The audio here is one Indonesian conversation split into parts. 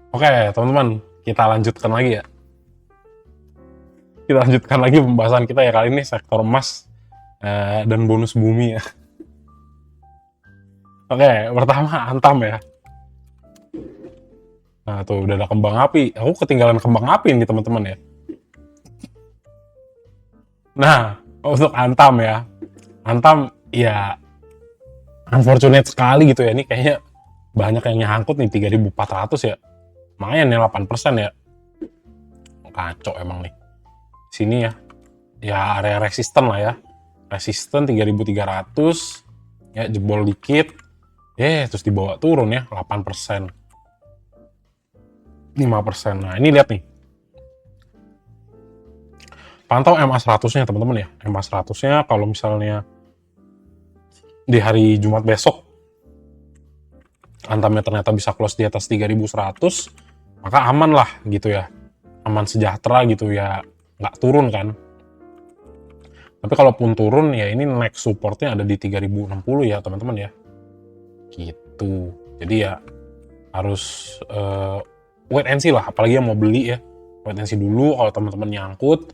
Oke, teman-teman, kita lanjutkan lagi ya. Kita lanjutkan lagi pembahasan kita ya kali ini sektor emas dan bonus bumi ya. Oke, pertama Antam ya. Nah tuh udah ada kembang api. Aku ketinggalan kembang api nih teman-teman ya. Nah, untuk Antam ya. Antam ya unfortunate sekali gitu ya. Ini kayaknya banyak yang nyangkut nih 3.400 ya. Lumayan ya 8% ya. Kacau emang nih. Sini ya. Ya area resisten lah ya. Resisten 3.300. Ya jebol dikit. Terus dibawa turun ya 8%. 5%. Nah, ini lihat nih. Pantau MA 100-nya teman-teman ya. MA 100-nya kalau misalnya di hari Jumat besok Antamnya ternyata bisa close di atas 3.100, maka aman lah gitu ya. Aman sejahtera gitu ya. Nggak turun kan. Tapi kalaupun turun ya ini next supportnya ada di 3.060 ya teman-teman ya. Gitu. Jadi ya harus wait and see lah, apalagi yang mau beli ya. Wait and see dulu kalau teman-teman nyangkut.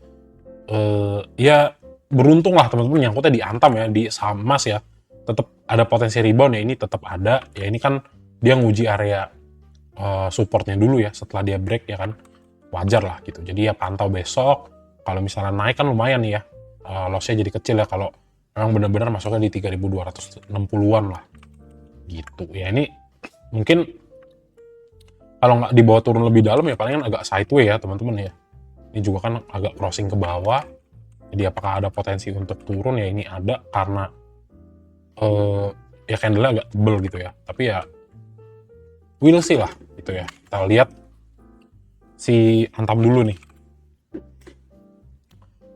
Ya beruntung lah teman-teman nyangkutnya di Antam ya, di saham emas ya. Tetap ada potensi rebound ya, ini tetap ada. Ya ini kan dia nguji area supportnya dulu ya, setelah dia break ya kan. Wajar lah gitu. Jadi ya pantau besok. Kalau misalnya naik kan lumayan nih ya. Lossnya jadi kecil ya kalau memang benar-benar masuknya di 3.260-an lah. Gitu. Ya ini mungkin kalau nggak dibawa turun lebih dalam ya palingan agak sideway ya teman-teman ya. Ini juga kan agak crossing ke bawah. Jadi apakah ada potensi untuk turun ya, ini ada karena ya candle-nya agak tebel gitu ya. Tapi ya we'll see lah gitu ya. Kita lihat si Antam dulu nih.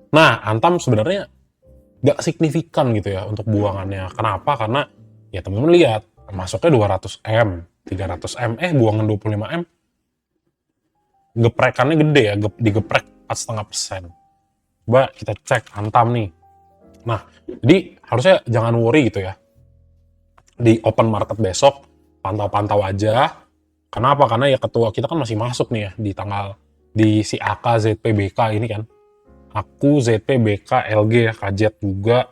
Nah, Antam sebenarnya nggak signifikan gitu ya untuk buangannya. Kenapa? Karena ya teman-teman lihat masuknya 200M, 300M, buangan 25M. Geprekannya gede ya, digeprek 4,5%. Coba kita cek Antam nih. Nah, jadi harusnya jangan worry gitu ya. Di open market besok, pantau-pantau aja. Kenapa? Karena ya ketua kita kan masih masuk nih ya di si AK ZPBK ini kan. Aku ZPBK LG ya, kajet juga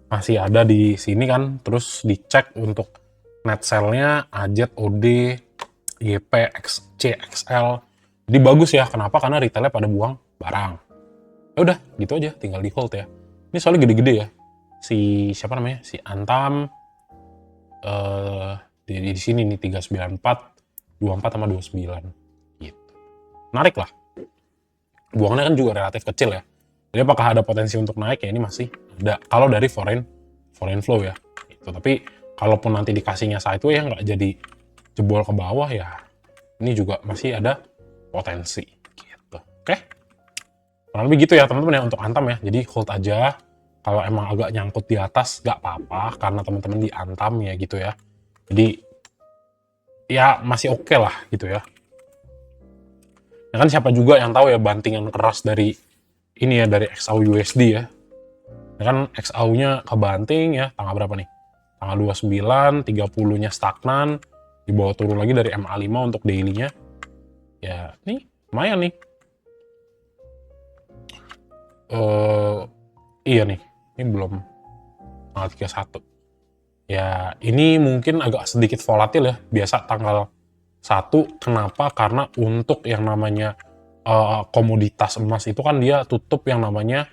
masih ada di sini kan. Terus dicek untuk net sell-nya AZ, OD, YP, XC, XL. Jadi bagus ya. Kenapa? Karena retailnya pada buang barang. Ya udah, gitu aja. Tinggal di hold ya. Ini soalnya gede-gede ya. Si siapa namanya? Si Antam di sini nih 394, 24 sama 29. Gitu. Menarik lah. Buangnya kan juga relatif kecil ya. Jadi apakah ada potensi untuk naik ya, ini masih ada. Kalau dari foreign flow ya. Gitu. Tapi kalaupun nanti dikasihnya sideway ya nggak jadi jebol ke bawah ya, ini juga masih ada potensi gitu. Oke, kurang lebih gitu ya teman-teman ya untuk Antam ya. Jadi hold aja. Kalau emang agak nyangkut di atas nggak apa-apa karena teman-teman di Antam ya gitu ya. Jadi ya masih oke lah gitu ya. Ya kan siapa juga yang tahu ya bantingan keras dari ini ya, dari XAU USD ya. Ya kan XAU-nya kebanting ya, tanggal berapa nih? Tanggal 29, 30-nya stagnan, dibawa turun lagi dari MA5 untuk daily-nya. Ya, nih lumayan nih. Iya nih, ini belum tanggal 31. Ya, ini mungkin agak sedikit volatil ya. Biasa tanggal 1, kenapa? Karena untuk yang namanya komoditas emas itu kan dia tutup yang namanya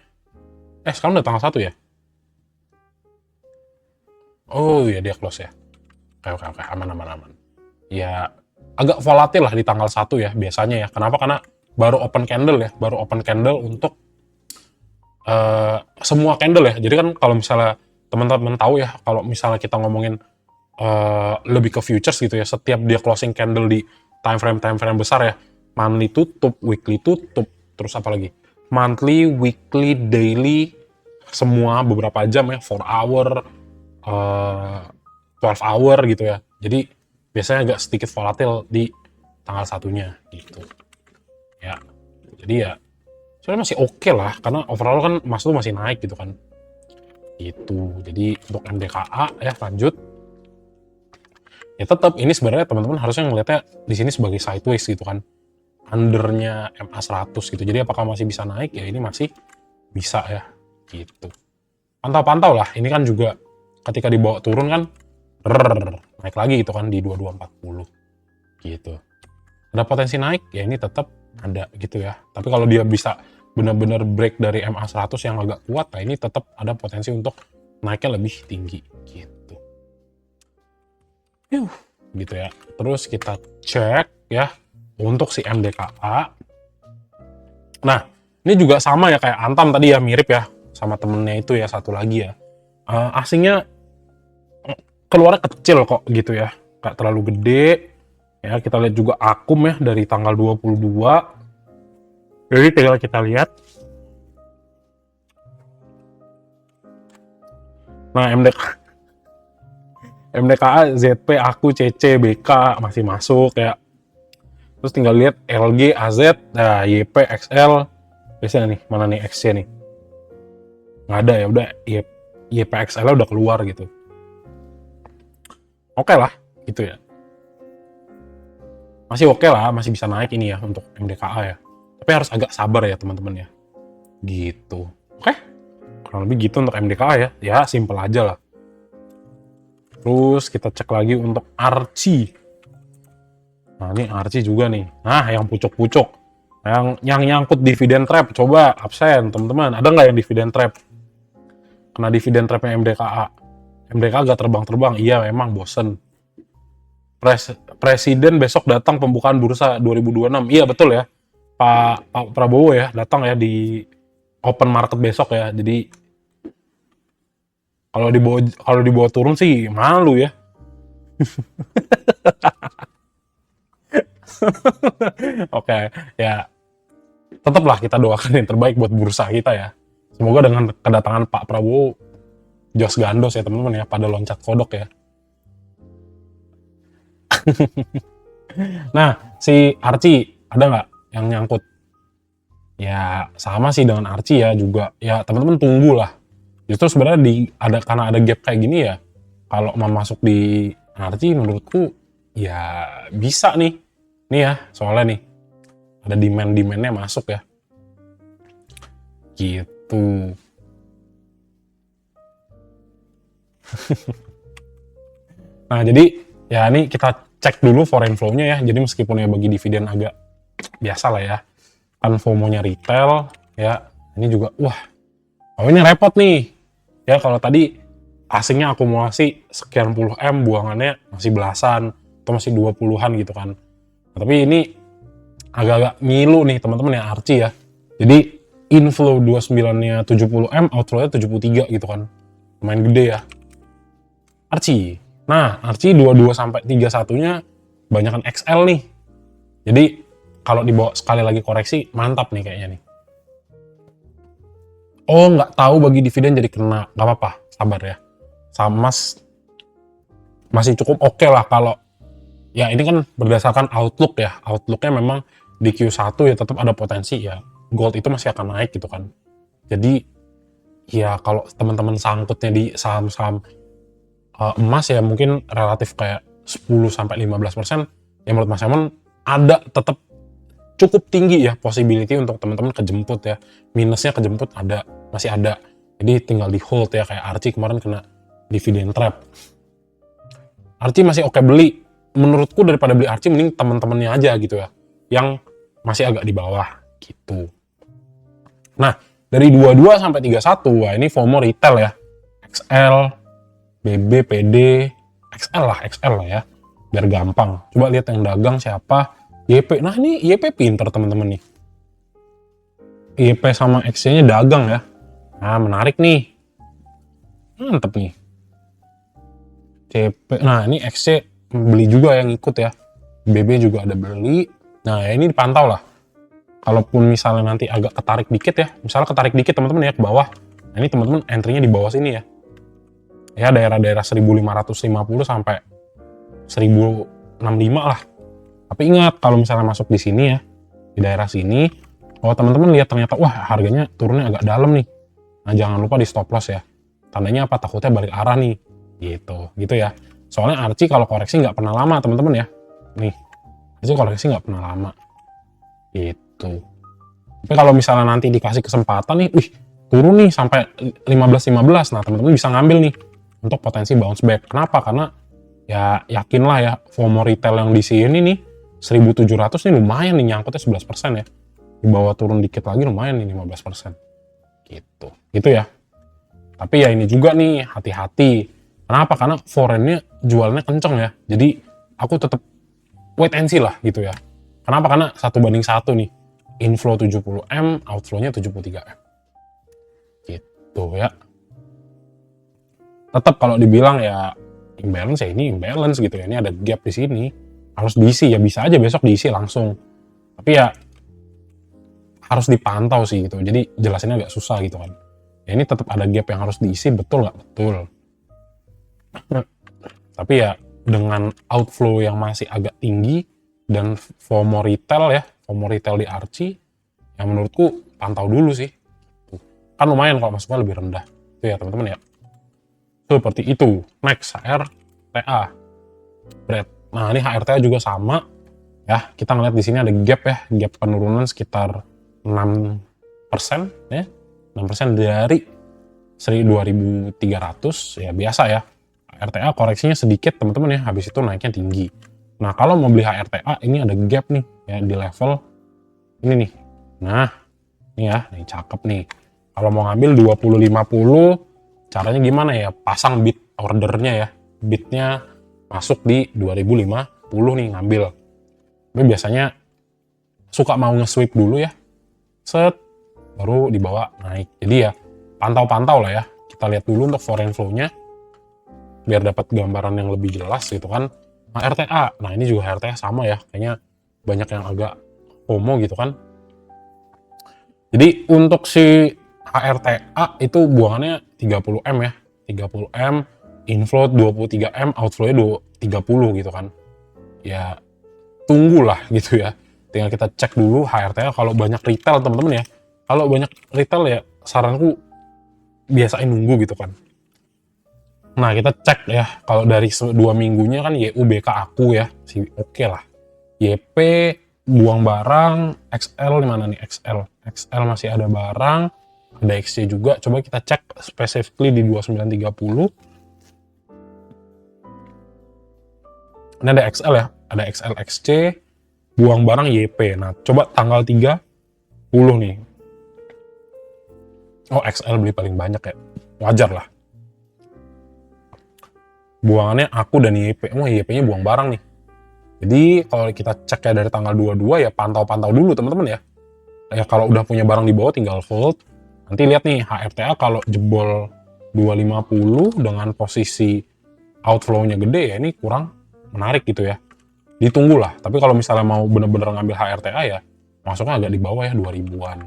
sekarang udah tanggal 1 ya? Oh iya dia close ya. Oke, aman. Ya agak volatil lah di tanggal 1 ya biasanya ya. Kenapa? Karena baru open candle ya, baru open candle untuk semua candle ya. Jadi kan kalau misalnya teman-teman tahu ya, kalau misalnya kita ngomongin lebih ke futures gitu ya, setiap dia closing candle di time frame besar ya, monthly tutup, weekly tutup, terus apa lagi? Monthly, weekly, daily, semua beberapa jam ya, 4 hour, 12 hour gitu ya. Jadi biasanya agak sedikit volatil di tanggal satunya gitu. Ya, jadi ya sebenarnya masih oke lah, karena overall kan emas tuh masih naik gitu kan. Gitu. Jadi untuk MDKA ya lanjut. Ya tetap ini sebenarnya teman-teman harusnya ngelihatnya di sini sebagai sideways gitu kan. Undernya MA100 gitu. Jadi apakah masih bisa naik? Ya ini masih bisa ya gitu. Pantau-pantau lah. Ini kan juga ketika dibawa turun kan naik lagi gitu kan di 2240 gitu. Ada potensi naik ya ini tetap ada gitu ya. Tapi kalau dia bisa benar-benar break dari MA100 yang agak kuat, nah ini tetap ada potensi untuk naiknya lebih tinggi gitu. Gitu ya. Terus kita cek ya untuk si MDKA. Nah, ini juga sama ya kayak Antam tadi ya, mirip ya sama temennya itu ya, satu lagi ya. Asingnya keluarnya kecil kok gitu ya, nggak terlalu gede. Ya, kita lihat juga akum ya dari tanggal 22. Jadi tinggal kita lihat. Nah, MDKA, ZP, aku, CC, BK masih masuk ya. Terus tinggal lihat LG, AZ, nah, YP, XL. Biasanya nih, mana nih XC nih? Nggak ada ya, udah YP, XL udah keluar gitu. Oke lah, gitu ya. Masih oke lah, masih bisa naik ini ya untuk MDKA ya. Tapi harus agak sabar ya teman-teman ya. Gitu. Oke? Kurang lebih gitu untuk MDKA ya. Ya, simple aja lah. Terus kita cek lagi untuk Archie. Nah, ini Archie juga nih. Nah, yang pucuk-pucuk. Yang nyangkut dividen trap. Coba absen, teman-teman. Ada nggak yang dividen trap? Kena dividen trapnya MDKA. MDKA agak terbang-terbang. Iya, memang bosen. Presiden besok datang pembukaan bursa 2026. Iya, betul ya. Pak Prabowo ya, datang ya di open market besok ya. Jadi, kalau dibawa turun sih malu ya. Oke, ya tetaplah kita doakan yang terbaik buat bursa kita ya. Semoga dengan kedatangan Pak Prabowo jos gandos ya teman-teman ya, pada loncat kodok ya. Nah, si Archie ada nggak yang nyangkut? Ya sama sih dengan Archie ya juga. Ya teman-teman tunggu lah. Justru sebenarnya karena ada gap kayak gini ya, kalau mau masuk di Archie menurutku ya bisa nih. Nih ya, soalnya nih ada demand-demandnya masuk ya. Gitu. Nah, jadi ya ini kita cek dulu foreign flow-nya ya. Jadi meskipun ya bagi dividen agak biasa lah ya. Kan FOMO-nya retail ya. Ini juga oh ini repot nih. Ya kalau tadi asingnya akumulasi sekian puluh M, buangannya masih belasan atau masih 20-an gitu kan. Nah, tapi ini agak-agak ngilu nih teman-teman ya Archie ya. Jadi inflow 29-nya 70M, outflow-nya 73 gitu kan. Lumayan gede ya. Archie. Nah, Archie 22 sampai 31-nya banyakan XL nih. Jadi kalau dibawa sekali lagi koreksi mantap nih kayaknya nih. Oh, nggak tahu bagi dividen jadi kena. Nggak apa-apa, sabar ya. Sama masih cukup oke lah kalau ya ini kan berdasarkan outlook ya. Outlooknya memang di Q1 ya tetap ada potensi ya. Gold itu masih akan naik gitu kan. Jadi ya kalau teman-teman sangkutnya di saham-saham emas ya mungkin relatif kayak 10-15%, ya menurut Mas Emon ada tetap cukup tinggi ya possibility untuk teman-teman kejemput ya. Minusnya kejemput ada, masih ada. Jadi tinggal di hold ya, kayak Archie kemarin kena dividen trap. Archie masih oke beli. Menurutku daripada beli Archie mending teman-temannya aja gitu ya, yang masih agak di bawah gitu. Nah, dari 22 sampai 31, wah ini FOMO retail ya. XL, BB, PD, XL lah ya. Biar gampang. Coba lihat yang dagang siapa. YP. Nah, ini YP pinter teman-teman nih. YP sama XC-nya dagang ya. Nah, menarik nih. Mantep nih. CP. Nah, ini XC beli juga yang ikut ya. BB juga ada beli. Nah, ya ini dipantau lah. Kalaupun misalnya nanti agak ketarik dikit ya. Misalnya ketarik dikit teman-teman ya ke bawah. Nah, ini teman-teman entry-nya di bawah sini ya. Ya, daerah-daerah 1550 sampai 1065 lah. Tapi ingat, kalau misalnya masuk di sini ya, di daerah sini, kalau teman-teman lihat ternyata, wah harganya turunnya agak dalam nih. Nah, jangan lupa di stop loss ya. Tandanya apa? Takutnya balik arah nih. Gitu ya. Soalnya Archie kalau koreksi nggak pernah lama teman-teman ya. Nih, Archie koreksi nggak pernah lama. Gitu. Tapi kalau misalnya nanti dikasih kesempatan nih, turun nih sampai 15-15, nah teman-teman bisa ngambil nih untuk potensi bounce back. Kenapa? Karena ya yakinlah ya, FOMO retail yang di sini nih 1.700 nih lumayan nih, nyangkutnya 11% ya. Di bawah turun dikit lagi lumayan nih 15%. Gitu ya. Tapi ya ini juga nih, hati-hati. Kenapa? Karena foreignnya jualnya kenceng ya. Jadi aku tetap wait and see lah gitu ya. Kenapa? Karena 1:1 nih. Inflow 70M, outflow-nya 73M. Gitu ya. Tetap kalau dibilang ya imbalance ya ini imbalance gitu ya. Ini ada gap di sini. Harus diisi ya, bisa aja besok diisi langsung. Tapi ya harus dipantau sih gitu. Jadi jelasinnya agak susah gitu kan. Ya ini tetap ada gap yang harus diisi, betul nggak? Betul. Tapi ya dengan outflow yang masih agak tinggi dan FOMO retail ya, FOMO retail di Archie, yang menurutku pantau dulu sih. Kan lumayan kalau masuknya lebih rendah. Itu ya teman-teman ya. Seperti itu. Next, HRTA. Bread. Nah ini HRTA juga sama. Ya, kita ngeliat di sini ada gap ya, gap penurunan sekitar 6% ya. 6% dari 1.200 ya biasa ya. HRTA koreksinya sedikit teman-teman ya, habis itu naiknya tinggi. Nah kalau mau beli HRTA ini ada gap nih ya di level ini nih. Nah ini ya, ini cakep nih. Kalau mau ngambil 20-50 caranya gimana ya? Pasang bid ordernya ya, bidnya masuk di 2050 nih ngambil. Tapi biasanya suka mau nge-sweep dulu ya, set baru dibawa naik. Jadi ya pantau-pantau lah ya, kita lihat dulu untuk foreign flow-nya biar dapat gambaran yang lebih jelas gitu kan. Nah RTA, nah ini juga RTA sama ya, kayaknya banyak yang agak FOMO gitu kan. Jadi untuk si HRTA itu buangannya 30M ya, 30M, inflow 23M, outflow-nya 30 gitu kan. Ya tunggulah gitu ya, tinggal kita cek dulu HRTA. Kalau banyak retail teman-teman ya, kalau banyak retail ya saranku biasain nunggu gitu kan. Nah kita cek ya, kalau dari 2 minggunya kan YUBK aku ya, oke lah. YP buang barang, XL mana nih XL? XL masih ada barang, ada XC juga. Coba kita cek specifically di 2930. Ini ada XL ya, ada XL XC, buang barang YP. Nah coba tanggal 30 nih. Oh XL beli paling banyak ya, wajar lah. Buangannya aku dan YP, YP-nya buang barang nih. Jadi kalau kita cek ya dari tanggal 22 ya pantau-pantau dulu teman-teman ya. Ya kalau udah punya barang di bawah tinggal hold. Nanti lihat nih HRTA kalau jebol 250 dengan posisi outflow-nya gede ya ini kurang menarik gitu ya. Ditunggu lah. Tapi kalau misalnya mau bener-bener ngambil HRTA ya masuknya agak di bawah ya 2000-an.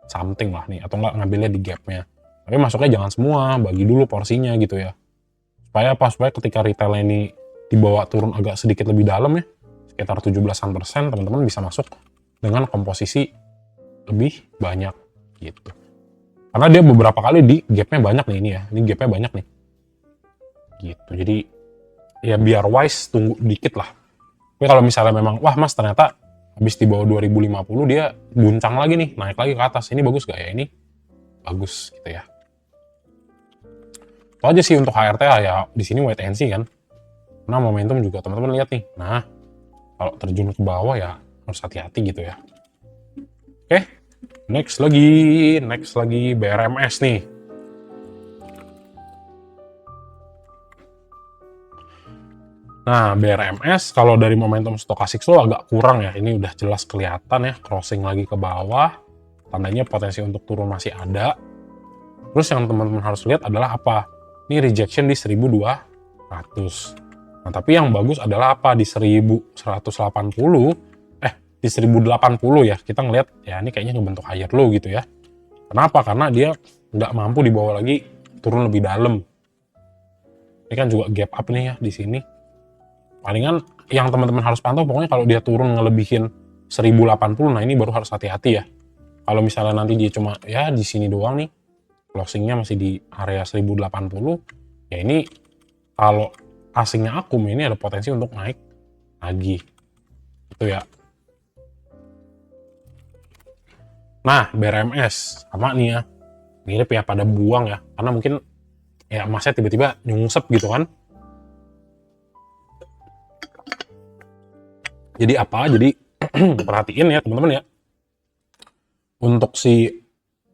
Something lah nih, atau enggak ngambilnya di gapnya. Tapi masuknya jangan semua, bagi dulu porsinya gitu ya. Supaya apa? Supaya ketika retail ini dibawa turun agak sedikit lebih dalam ya, sekitar 17%, teman-teman bisa masuk dengan komposisi lebih banyak gitu. Karena dia beberapa kali di gapnya banyak nih ini ya, ini gapnya banyak nih. Gitu, jadi ya biar wise tunggu dikit lah. Tapi kalau misalnya memang, wah mas ternyata habis di bawah 2050 dia guncang lagi nih, naik lagi ke atas, ini bagus gak ya? Ini bagus gitu ya. Itu aja sih untuk HRTA ya, di sini wait and see kan. Nah momentum juga teman-teman lihat nih. Nah kalau terjun ke bawah ya harus hati-hati gitu ya. Oke, next lagi BRMS nih. Nah BRMS kalau dari momentum stokastik itu agak kurang ya. Ini udah jelas kelihatan ya, crossing lagi ke bawah. Tandanya potensi untuk turun masih ada. Terus yang teman-teman harus lihat adalah apa? Ini rejection di 1200. Nah, tapi yang bagus adalah apa? Di 1180, di 1080 ya. Kita ngelihat ya ini kayaknya ngebentuk higher low gitu ya. Kenapa? Karena dia nggak mampu dibawa lagi turun lebih dalam. Ini kan juga gap up nih ya di sini. Palingan yang teman-teman harus pantau pokoknya kalau dia turun ngelebihin 1080, nah ini baru harus hati-hati ya. Kalau misalnya nanti dia cuma ya di sini doang nih, closingnya masih di area 1080, ya ini kalau asingnya Akum ini ada potensi untuk naik lagi. Itu ya. Nah, BRMS sama nih ya. Mirip ya, pada buang ya. Karena mungkin ya emasnya tiba-tiba nyungsep gitu kan. Jadi apa? Jadi perhatiin ya teman-teman ya. Untuk si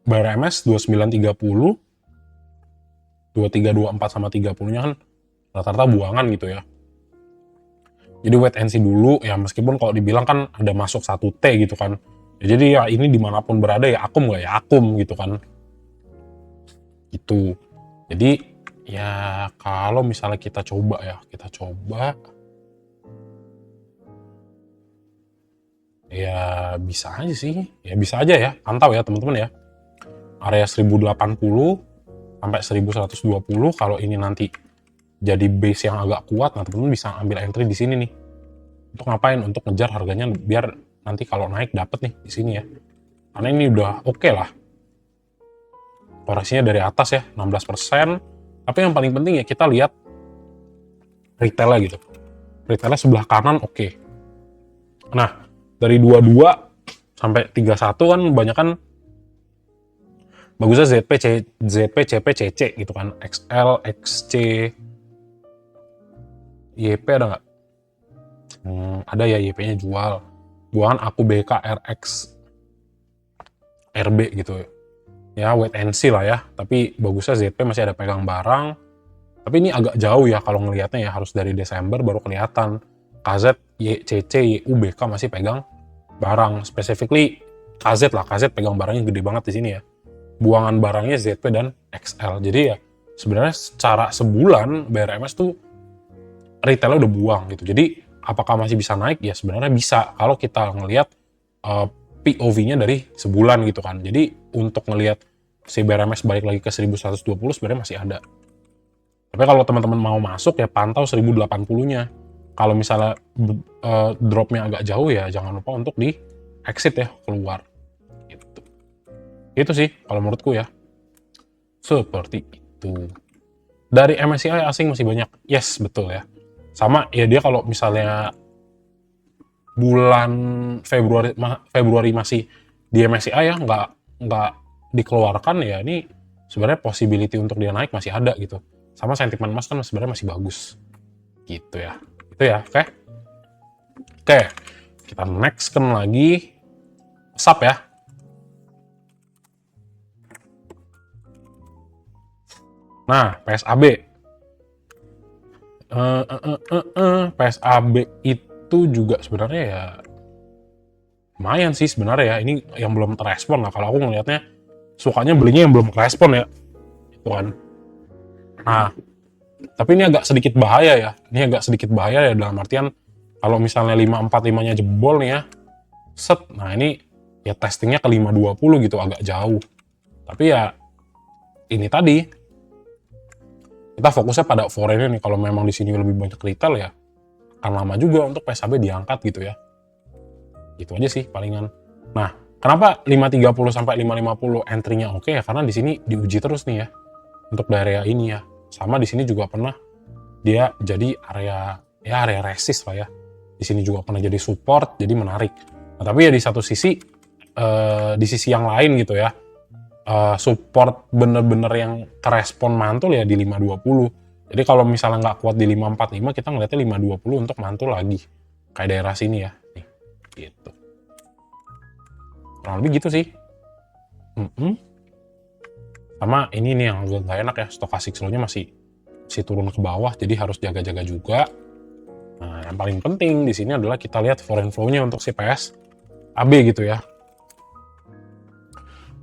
BRMS 2930, 2324 sama 30-nya kan rata-rata buangan gitu ya. Jadi wait and see dulu ya, meskipun kalau dibilang kan ada masuk 1T gitu kan. Ya, jadi ya ini dimanapun berada ya akum nggak ya akum gitu kan. Gitu. Jadi ya kalau misalnya kita coba ya bisa aja sih. Ya bisa aja ya, pantau ya teman-teman ya. Area 1080 sampai 1120 kalau ini nanti jadi base yang agak kuat, nah teman-teman bisa ambil entry di sini nih. Untuk ngapain? Untuk ngejar harganya biar nanti kalau naik dapet nih di sini ya. Karena ini udah oke lah. Koreksinya dari atas ya, 16%. Tapi yang paling penting ya kita lihat retailnya gitu. Retailnya sebelah kanan oke. Nah, dari 22 sampai 31 kan banyak kan bagusnya ZP, CP, CC gitu kan. XL, XC, YP ada nggak? Ada ya, YP-nya jual. Buangan aku BK, RX, RB gitu ya, wait and see lah ya. Tapi bagusnya ZP masih ada pegang barang. Tapi ini agak jauh ya kalau ngelihatnya ya, harus dari Desember baru kelihatan. KZ, YCC, YU, BK masih pegang barang. Specifically KZ lah, KZ pegang barangnya gede banget di sini ya. Buangan barangnya ZP dan XL. Jadi ya sebenarnya secara sebulan BRMS tuh retailnya udah buang gitu. Jadi apakah masih bisa naik? Ya sebenarnya bisa kalau kita ngelihat POV-nya dari sebulan gitu kan. Jadi untuk ngelihat si BRMS balik lagi ke 1120 sebenarnya masih ada. Tapi kalau teman-teman mau masuk ya pantau 1080-nya. Kalau misalnya dropnya agak jauh ya jangan lupa untuk di exit ya, keluar. Gitu. Itu sih kalau menurutku ya. Seperti itu. Dari MSCI asing masih banyak. Yes, betul ya. Sama ya dia kalau misalnya bulan Februari masih di MSCI ya nggak dikeluarkan ya, ini sebenarnya possibility untuk dia naik masih ada gitu. Sama sentimen emas kan sebenarnya masih bagus gitu ya. Itu ya, oke. Kita next kan lagi SAP ya. Nah, PSAB. PSAB itu juga sebenarnya ya lumayan sih sebenarnya ya. Ini yang belum terespon lah. Kalau aku ngelihatnya sukanya belinya yang belum terespon ya. Itu kan. Nah, tapi ini agak sedikit bahaya ya. Ini agak sedikit bahaya ya dalam artian kalau misalnya 545-nya jebol nih ya. Set. Nah, ini ya testingnya ke 520 gitu, agak jauh. Tapi ya ini tadi kita fokusnya pada foreign nih. Kalau memang di sini lebih banyak retail ya akan lama juga untuk PSAB diangkat gitu ya. Gitu aja sih palingan. Nah, kenapa 530 sampai 550 entry-nya oke ya? Karena di sini diuji terus nih ya untuk daerah ini ya. Sama di sini juga pernah dia jadi area resist lah ya. Di sini juga pernah jadi support, jadi menarik. Nah, tapi ya di satu sisi di sisi yang lain gitu ya. Support bener-bener yang kerespon mantul ya di 520. Jadi kalau misalnya nggak kuat di 545, kita ngeliatnya 520 untuk mantul lagi. Kayak daerah sini ya. Nih, gitu. Kurang lebih gitu sih. Sama ini nih yang agak nggak enak ya, stochastic slow-nya masih turun ke bawah, jadi harus jaga-jaga juga. Nah, yang paling penting di sini adalah kita lihat foreign flow-nya untuk si PSAB gitu ya.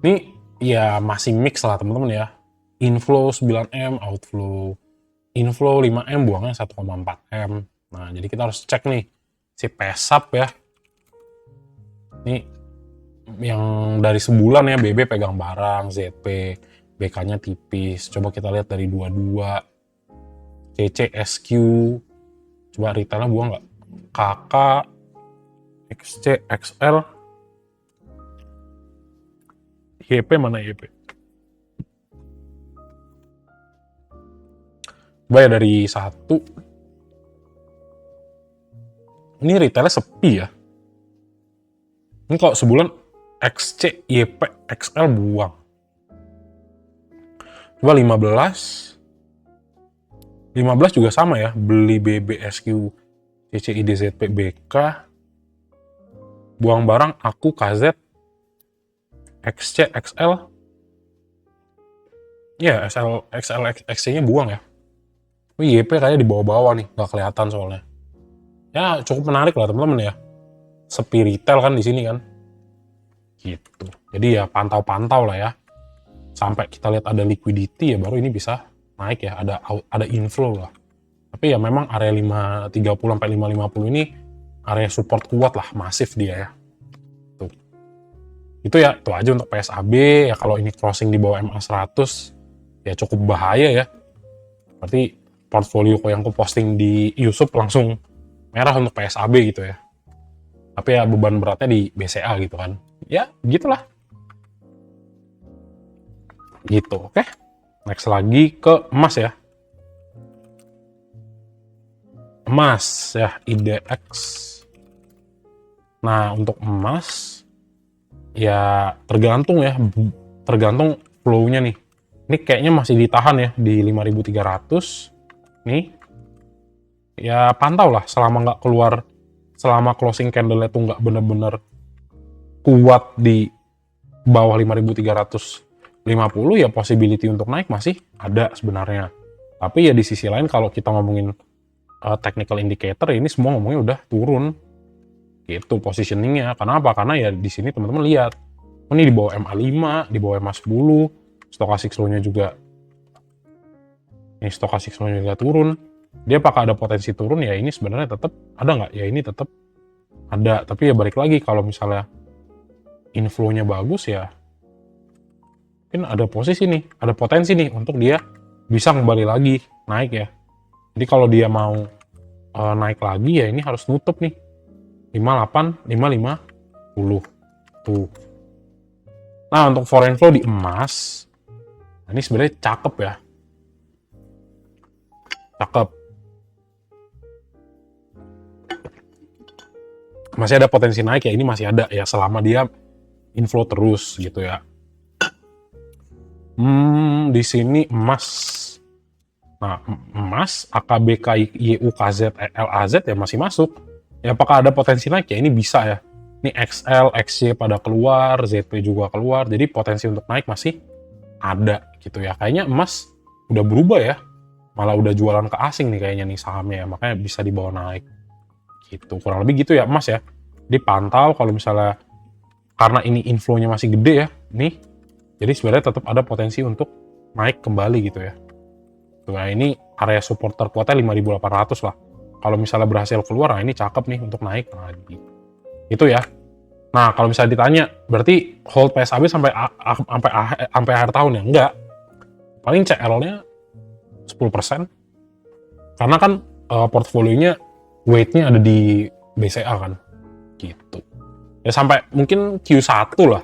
Ini ya masih mix lah teman-teman ya. Inflow 9M, outflow inflow 5M, buangnya 1,4M. Nah, jadi kita harus cek nih si PSAB ya. Ini yang dari sebulan ya, BB pegang barang, ZP, BK-nya tipis. Coba kita lihat dari 22, CC, SQ. Coba retailnya buang nggak? KK, XC, XL, YP mana YP? Coba ya dari 1, ini retailnya sepi ya. Ini kalau sebulan XC, YP, XL buang. Coba 15 juga sama ya, beli BBSQ, CCID, ZP, BK, buang barang, aku, KZ, XC, XL, ya XL, XC-nya buang ya. YP kayaknya di bawah-bawah nih, nggak kelihatan soalnya. Ya cukup menarik lah teman-teman ya. Sepi retail kan di sini kan. Gitu. Jadi ya pantau-pantau lah ya. Sampai kita lihat ada liquidity ya baru ini bisa naik ya, ada inflow lah. Tapi ya memang area 530 sampai 550 ini area support kuat lah, masif dia ya. Tuh. Itu ya, itu aja untuk PSAB ya. Kalau ini crossing di bawah MA 100 ya cukup bahaya ya. Berarti portfolio yang aku posting di YouTube langsung merah untuk PSAB gitu ya. Tapi ya beban beratnya di BCA gitu kan. Ya, gitulah. Gitu, oke. Next lagi ke emas ya. Emas ya, IDX. Nah, untuk emas ya tergantung ya, tergantung flow-nya nih. Ini kayaknya masih ditahan ya di 5.300 nih. Ya pantau lah selama nggak keluar, selama closing candle itu nggak bener-bener kuat di bawah 5.350 ya possibility untuk naik masih ada sebenarnya. Tapi ya di sisi lain kalau kita ngomongin technical indicator ini semua ngomongnya udah turun gitu positioningnya. Kenapa? Karena ya di sini teman-teman lihat ini di bawah MA5, di bawah MA10, stochastic slow-nya juga ini stochastic slow-nya juga turun. Dia apakah ada potensi turun ya ini sebenarnya tetap ada nggak? Ya ini tetap ada. Tapi ya balik lagi kalau misalnya inflow-nya bagus ya mungkin ada posisi nih, ada potensi nih untuk dia bisa kembali lagi naik ya. Jadi kalau dia mau naik lagi ya ini harus nutup nih 58, 550 tuh. Nah untuk foreign flow di emas, nah ini sebenarnya cakep ya, cakep. Masih ada potensi naik ya, ini masih ada ya selama dia inflow terus gitu ya. Di sini emas. Nah, emas, AKBK, YUKZ, LAZ ya masih masuk. Ya apakah ada potensi naik ya? Ini bisa ya. Ini XL, XY pada keluar, ZP juga keluar. Jadi potensi untuk naik masih ada gitu ya. Kayaknya emas udah berubah ya. Malah udah jualan ke asing nih kayaknya nih sahamnya ya. Makanya bisa dibawa naik. Gitu. Kurang lebih gitu ya emas ya. Dipantau kalau misalnya karena ini inflow-nya masih gede ya. Nih. Jadi sebenarnya tetap ada potensi untuk naik kembali gitu ya. Nah ini area support terkuatnya 5.800 lah. Kalau misalnya berhasil keluar, nah ini cakep nih untuk naik lagi. Itu ya. Nah kalau misalnya ditanya, berarti hold PSAB sampai akhir tahun ya? Enggak. Paling CL-nya 10%. Karena kan portfolionya weight-nya ada di BCA kan. Gitu. Ya sampai mungkin Q1 lah.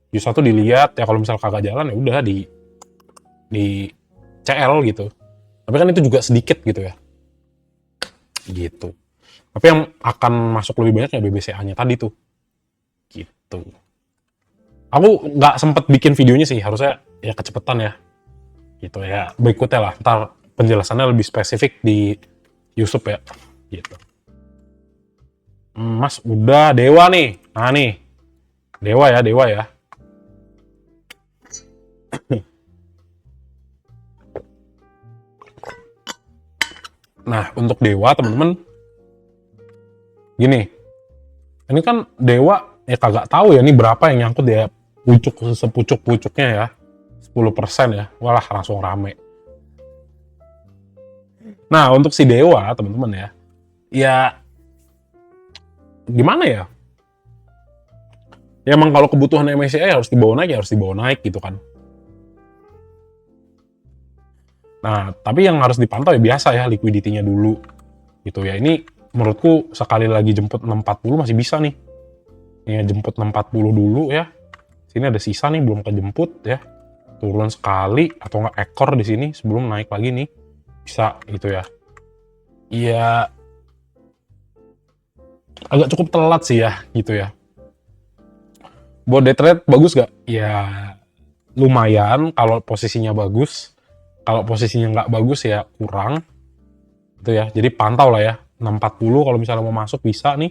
Q1 dilihat ya kalau misalnya kagak jalan ya udah di CL gitu. Tapi kan itu juga sedikit gitu ya. Gitu. Tapi yang akan masuk lebih banyak ya BBCA-nya tadi tuh. Gitu. Aku nggak sempet bikin videonya sih, harusnya ya kecepetan ya. Gitu ya. Berikutnya lah, ntar penjelasannya lebih spesifik di YouTube ya. Gitu. Mas udah Dewa nih. Nah nih. Dewa ya. Nah, untuk Dewa, teman-teman, gini, ini kan Dewa, ya kagak tahu ya, ini berapa yang nyangkut ya, sepucuk-pucuknya ya, 10% ya, walah langsung rame. Nah, untuk si Dewa, teman-teman ya, gimana ya? Ya emang kalau kebutuhan MSCI harus dibawa naik gitu kan. Nah, tapi yang harus dipantau ya biasa ya, liquidity-nya dulu. Gitu ya, ini menurutku sekali lagi jemput 640 masih bisa nih. Ini jemput 640 dulu ya. Sini ada sisa nih, belum kejemput ya. Turun sekali, atau nggak ekor di sini sebelum naik lagi nih. Bisa gitu ya. Iya. agak cukup telat sih ya gitu ya. Buat day trade bagus gak? Ya lumayan kalau posisinya bagus. Kalau posisinya nggak bagus ya kurang. Gitu ya. Jadi pantau lah ya. 640 kalau misalnya mau masuk bisa nih.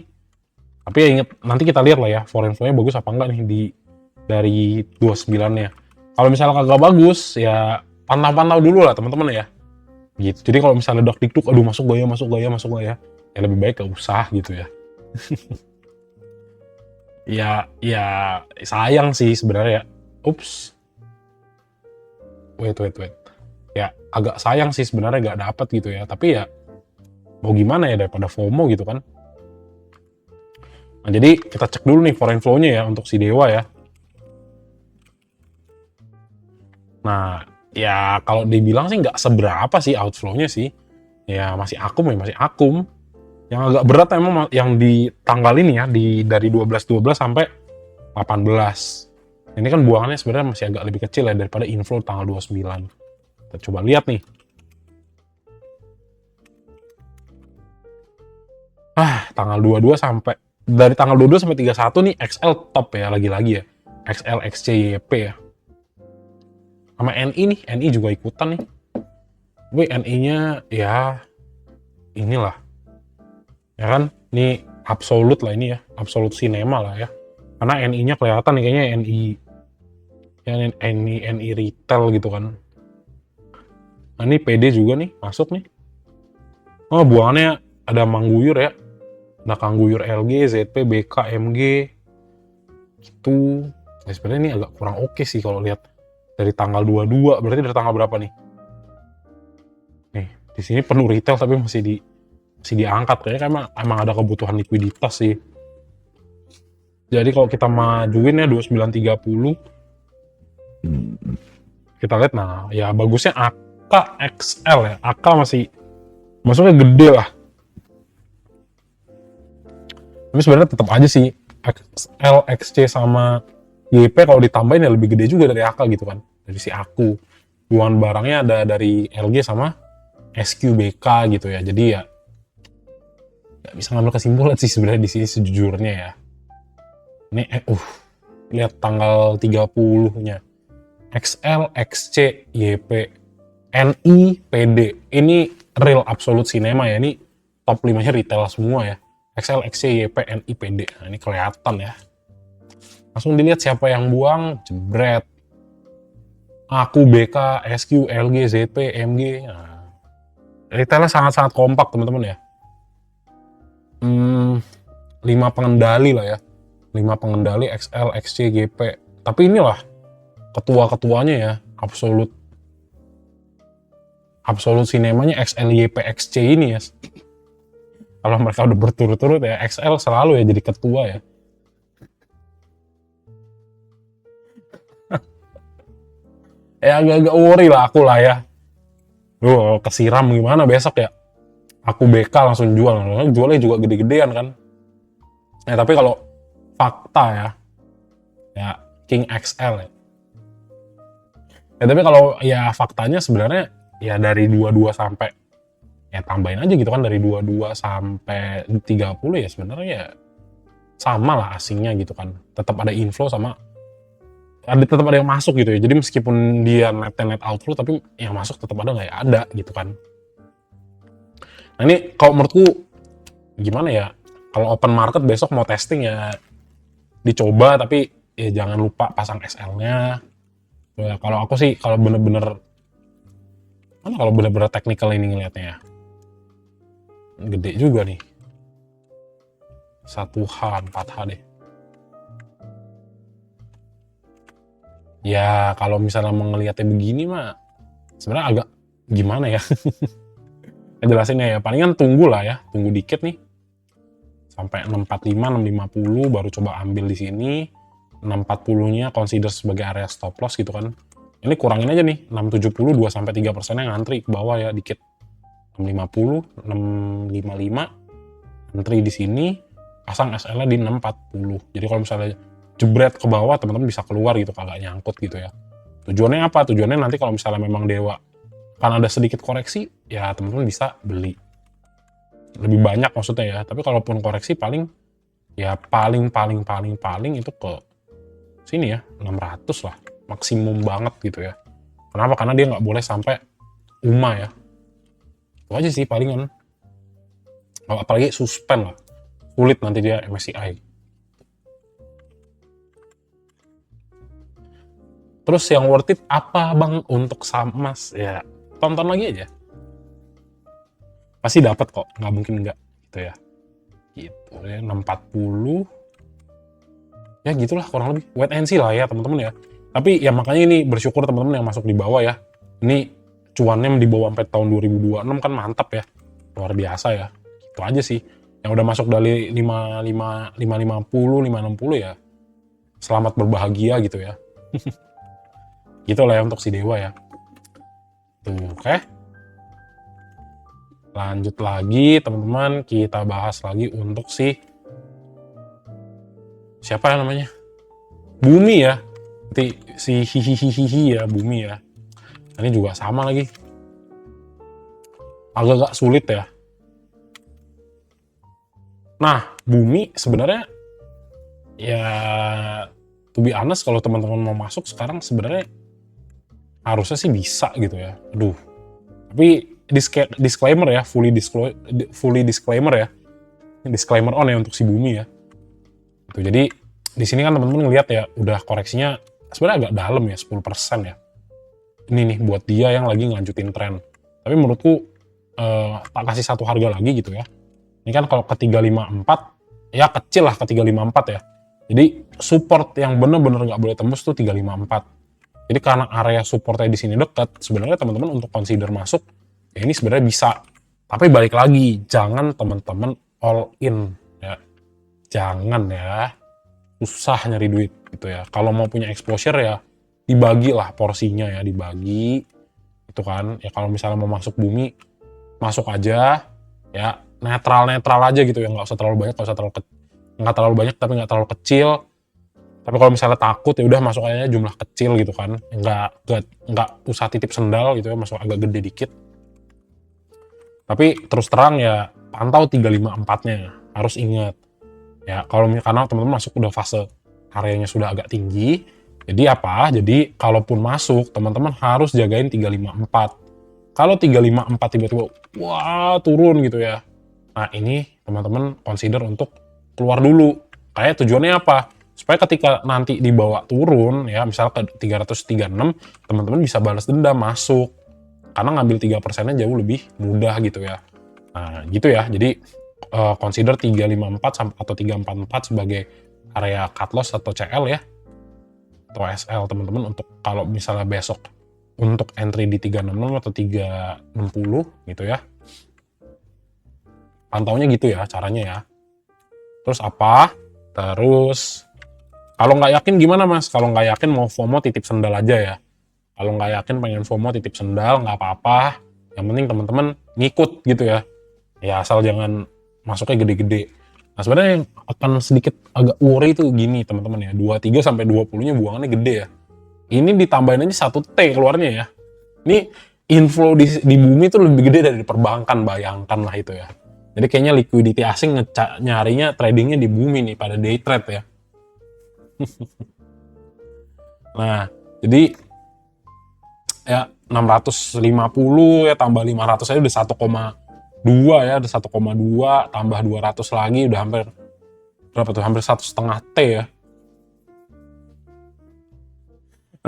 Tapi ya inget, nanti kita lihat lah ya foreign flow-nya bagus apa enggak nih dari 29-nya. Kalau misalnya kagak bagus ya pantau-pantau dulu lah teman-teman ya. Gitu. Jadi kalau misalnya dak-dikduk, aduh masuk gak ya, ya lebih baik gak usah gitu ya. ya sayang sih sebenarnya ya. Ups. Wait. Ya agak sayang sih sebenarnya gak dapet gitu ya. Tapi ya mau gimana ya daripada FOMO gitu kan. Nah jadi kita cek dulu nih foreign flow-nya ya untuk si Dewa ya. Nah ya kalau dibilang sih nggak seberapa sih outflow-nya sih. Ya masih akum. Yang agak berat emang yang di tanggal ini ya, dari 12 sampai 18. Ini kan buangannya sebenarnya masih agak lebih kecil ya daripada inflow tanggal 29. Kita coba lihat nih. Tanggal 22 sampai dari tanggal 22 sampai 31 nih XL top ya lagi-lagi ya. XL XCYP ya. Sama NI nih, NI juga ikutan nih. Tapi NI-nya ya inilah. Ya kan? Ini absolute lah ini ya, absolute cinema lah ya. Karena NI-nya kelihatan nih kayaknya NI retail gitu kan. Nah ini PD juga nih, masuk nih. Oh buangannya ada Mangguyur ya. Ada Kangguyur LG, ZP, BK, MG. Gitu. Nah, sebenarnya ini agak kurang oke sih kalau lihat dari tanggal 22. Berarti dari tanggal berapa nih? Nih, di sini penuh retail tapi masih diangkat. Kayaknya emang ada kebutuhan likuiditas sih. Jadi kalau kita majuin ya 2930, kita lihat nah ya bagusnya AK XL ya. AK masuknya gede lah. Tapi sebenarnya tetap aja sih XL, XC sama YP kalau ditambahin ya lebih gede juga dari AK gitu kan. Dari si aku. Buan barangnya ada dari LG sama SQBK gitu ya. Jadi ya nggak bisa ngambil kesimpulan sih sebenarnya di sini sejujurnya ya. Ini lihat tanggal 30-nya. XL, XC, YP, NI, PD. Ini real absolute cinema ya. Ini top 5-nya retail semua ya. XL, XC, YP, NI, PD. Nah, ini kelihatan ya. Langsung dilihat siapa yang buang, jebret. Aku, BK, SQ, LG, ZP, MG. Nah, retailnya sangat-sangat kompak teman-teman ya. 5 pengendali lah ya. 5 pengendali XL, XC, GP. Tapi inilah ketua-ketuanya ya, absolute sinemanya XL, YP, XC ini ya. Kalau mereka udah berturut-turut ya, XL selalu ya jadi ketua ya. Ya agak-agak worry lah aku lah ya. Kesiram gimana besok ya. Aku BK langsung jual. Jualnya juga gede-gedean kan. Tapi kalau fakta ya King XL ya. Tapi kalau ya faktanya sebenarnya ya dari 22 sampai ya tambahin aja gitu kan dari 22 sampai 30 ya sebenarnya ya sama lah asingnya gitu kan. Tetap ada inflow sama tetap ada yang masuk gitu ya. Jadi meskipun dia net outflow tapi yang masuk tetap ada nggak ya ada gitu kan. Nah ini kalau menurutku gimana ya? Kalau open market besok mau testing ya dicoba tapi ya jangan lupa pasang SL-nya. Ya, kalau aku sih kalau bener-bener technical ini ngeliatnya ya. Gede juga nih. 1H, 4H deh. Ya kalau misalnya ngeliatnya begini mah sebenarnya agak gimana ya. Jelasinnya ya palingan tunggu dikit nih. Sampai 645, 650 baru coba ambil di sini. 640-nya consider sebagai area stop loss gitu kan. Ini kurangin aja nih, 670 2-3% ngantri ke bawah ya dikit. 650, 655 ngantri di sini, pasang SL-nya di 640. Jadi kalau misalnya jebret ke bawah teman-teman bisa keluar gitu kagak nyangkut gitu ya. Tujuannya apa? Tujuannya nanti kalau misalnya memang dewa kan ada sedikit koreksi, ya teman-teman bisa beli. lebih banyak maksudnya ya. Tapi kalaupun koreksi paling ya paling itu ke sini ya 600 lah, maksimum banget gitu ya. Kenapa? Karena dia nggak boleh sampai UMA ya. Itu aja sih palingan. Apalagi suspend lah, sulit nanti dia MSCI. Terus yang worth it apa bang untuk Samas? Ya tonton lagi aja, pasti dapat kok, nggak mungkin nggak gitu ya. Gitu ya, 640 ya gitulah kurang lebih, wait and see lah ya teman-teman ya. Tapi ya makanya ini bersyukur teman-teman yang masuk di bawah ya, ini cuannya di bawah sampai tahun 2026 kan mantap ya, luar biasa ya. Itu aja sih, yang udah masuk dari 550 560 ya selamat berbahagia gitu ya. Gitu lah ya untuk si Dewa ya tuh. Oke, lanjut lagi teman-teman, kita bahas lagi untuk siapa ya namanya, Bumi ya, nanti si hihihihi ya, Bumi ya. Ini juga sama lagi, agak-agak sulit ya. Nah, Bumi sebenarnya ya to be honest, kalau teman-teman mau masuk sekarang sebenarnya harusnya sih bisa gitu ya. Aduh, tapi disclaimer ya, fully disclaimer ya, disclaimer on ya untuk si Bumi ya. Gitu. Jadi di sini kan teman-teman ngelihat ya, udah koreksinya sebenarnya agak dalam ya, 10% ya. Ini nih buat dia yang lagi ngelanjutin tren. Tapi menurutku tak kasih satu harga lagi gitu ya. Ini kan kalau ke 354 ya kecil lah, ke 354 ya. Jadi support yang bener-bener nggak boleh tembus tuh 354. Jadi karena area supportnya di sini dekat, sebenarnya teman-teman untuk consider masuk ya ini sebenarnya bisa. Tapi balik lagi, jangan teman-teman all in ya. Jangan ya. Susah nyari duit gitu ya. Kalau mau punya exposure ya dibagi lah porsinya ya, dibagi itu kan. Ya kalau misalnya mau masuk Bumi, masuk aja ya, netral aja gitu ya, nggak usah terlalu banyak, nggak terlalu banyak tapi nggak terlalu kecil. Tapi kalau misalnya takut ya udah masuk aja jumlah kecil gitu kan, nggak usah titip sendal gitu ya, masuk agak gede dikit. Tapi terus terang ya pantau 354-nya, harus ingat ya. Kalau karena teman-teman masuk udah fase areanya sudah agak tinggi, jadi apa? Jadi kalaupun masuk teman-teman harus jagain 354. Kalau 354 tiba-tiba wah turun gitu ya, nah ini teman-teman consider untuk keluar dulu. Kayak tujuannya apa? Supaya ketika nanti dibawa turun ya, misal ke 336, teman-teman bisa balas dendam masuk. Karena ngambil 3%-nya jauh lebih mudah gitu ya. Nah gitu ya, jadi consider 354 atau 344 sebagai area cut loss atau CL ya, atau SL teman-teman, untuk kalau misalnya besok untuk entry di 366 atau 360 gitu ya. Pantaunya gitu ya caranya ya. Terus apa? Terus kalau nggak yakin gimana mas? Kalau nggak yakin mau FOMO titip sendal aja ya. Kalau nggak yakin pengen FOMO titip sendal nggak apa-apa. Yang penting teman-teman ngikut gitu ya. Ya asal jangan masuknya gede-gede. Nah sebenarnya yang akan sedikit agak worry itu gini teman-teman ya. 23 sampai 20-nya buangannya gede ya. Ini ditambahin aja 1T keluarnya ya. Ini inflow di Bumi itu lebih gede dari perbankan, bayangkan lah itu ya. Jadi kayaknya liquidity asing nyarinya tradingnya di Bumi nih pada day trade ya. Nah, jadi ya 650 ya tambah 500 aja udah 1,2 ya, udah 1,2 tambah 200 lagi udah hampir berapa tuh? Hampir 1,5 T ya.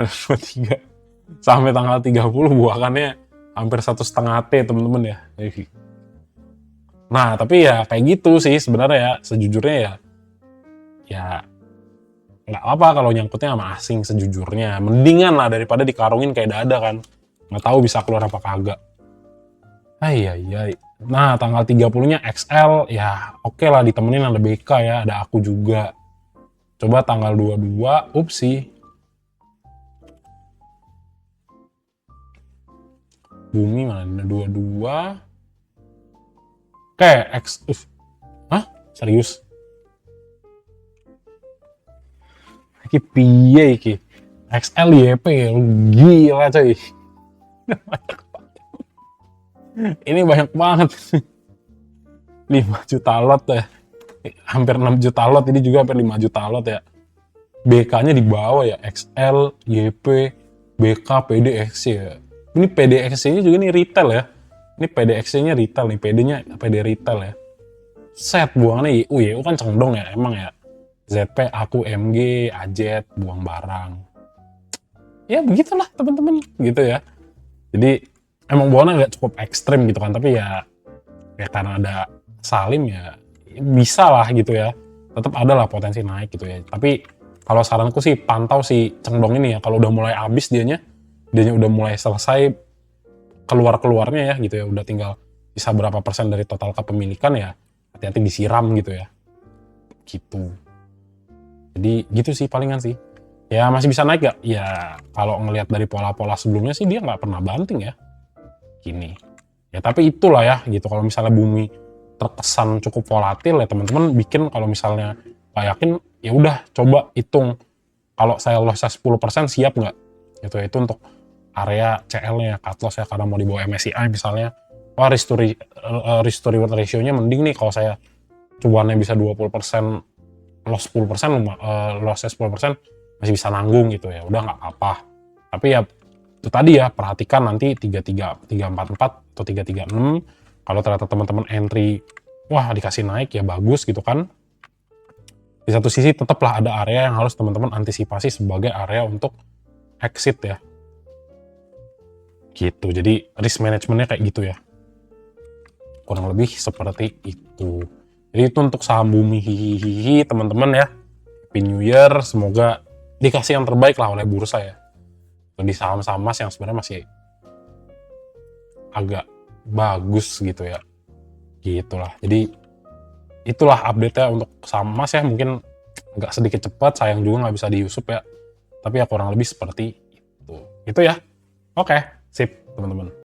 23 sampai tanggal 30 buakannya hampir 1,5 T teman-teman ya. Nah, tapi ya kayak gitu sih sebenarnya ya, sejujurnya ya nggak apa kalau nyangkutnya sama asing sejujurnya. Mendingan lah daripada dikarungin kayak dada kan. Nggak tahu bisa keluar apa kagak. Iya. Nah, tanggal 30-nya XL ya oke lah ditemenin ada BK ya, ada aku juga. Coba tanggal 22, upsi. Bumi mana? 22. Oke, hah? Serius? Iki piye iki? XL YP, gila coy. Ini banyak banget. 5 juta lot ya. Hampir 6 juta lot, ini juga hampir 5 juta lot ya. BK-nya di bawah ya, XL, YP, BK, PDXC ya. Ini PDXC-nya juga nih retail ya. Ini PDXC-nya retail nih, PD-nya PD retail ya. Set buangannya YU kan cendong ya, emang ya. ZP, aku, MG, AZ, buang barang. Ya begitulah teman-teman, gitu ya. Jadi emang buangannya nggak cukup ekstrim gitu kan, tapi ya karena ada Salim ya bisa lah gitu ya. Tetap ada lah potensi naik gitu ya. Tapi kalau saranku sih pantau si cendong ini ya. Kalau udah mulai habis dianya udah mulai selesai keluarnya ya gitu ya. Udah tinggal bisa berapa persen dari total kepemilikan ya. Hati-hati disiram gitu ya. Gitu. Jadi gitu sih palingan sih. Ya masih bisa naik gak? Ya kalau ngelihat dari pola-pola sebelumnya sih dia nggak pernah banting ya. Gini. Ya tapi itulah ya gitu. Kalau misalnya bumi terkesan cukup volatil ya teman-teman bikin kalau misalnya nggak yakin ya udah coba hitung kalau saya lossnya 10% siap nggak gitu ya. Itu untuk area CL-nya cut loss ya karena mau dibawa MSCI misalnya. Wah risk to reward ratio-nya mending nih kalau saya cuannya bisa 20%, loss 10%, lossnya 10% masih bisa nanggung gitu ya. Udah nggak apa-apa. Tapi ya itu tadi ya, perhatikan nanti 344 atau 336. Kalau ternyata teman-teman entry, wah dikasih naik ya bagus gitu kan. Di satu sisi tetaplah ada area yang harus teman-teman antisipasi sebagai area untuk exit ya. Gitu, jadi risk manajemennya kayak gitu ya. Kurang lebih seperti itu. Jadi itu untuk saham bumi hihihi teman-teman ya. Happy New Year, semoga dikasih yang terbaik lah oleh bursa ya. Di saham-saham emas yang sebenarnya masih agak bagus gitu ya. Gitulah. Jadi itulah update-nya untuk saham emas ya. Mungkin agak sedikit cepat, sayang juga nggak bisa diusup ya. Tapi ya kurang lebih seperti itu. Itu ya. Oke, sip teman-teman.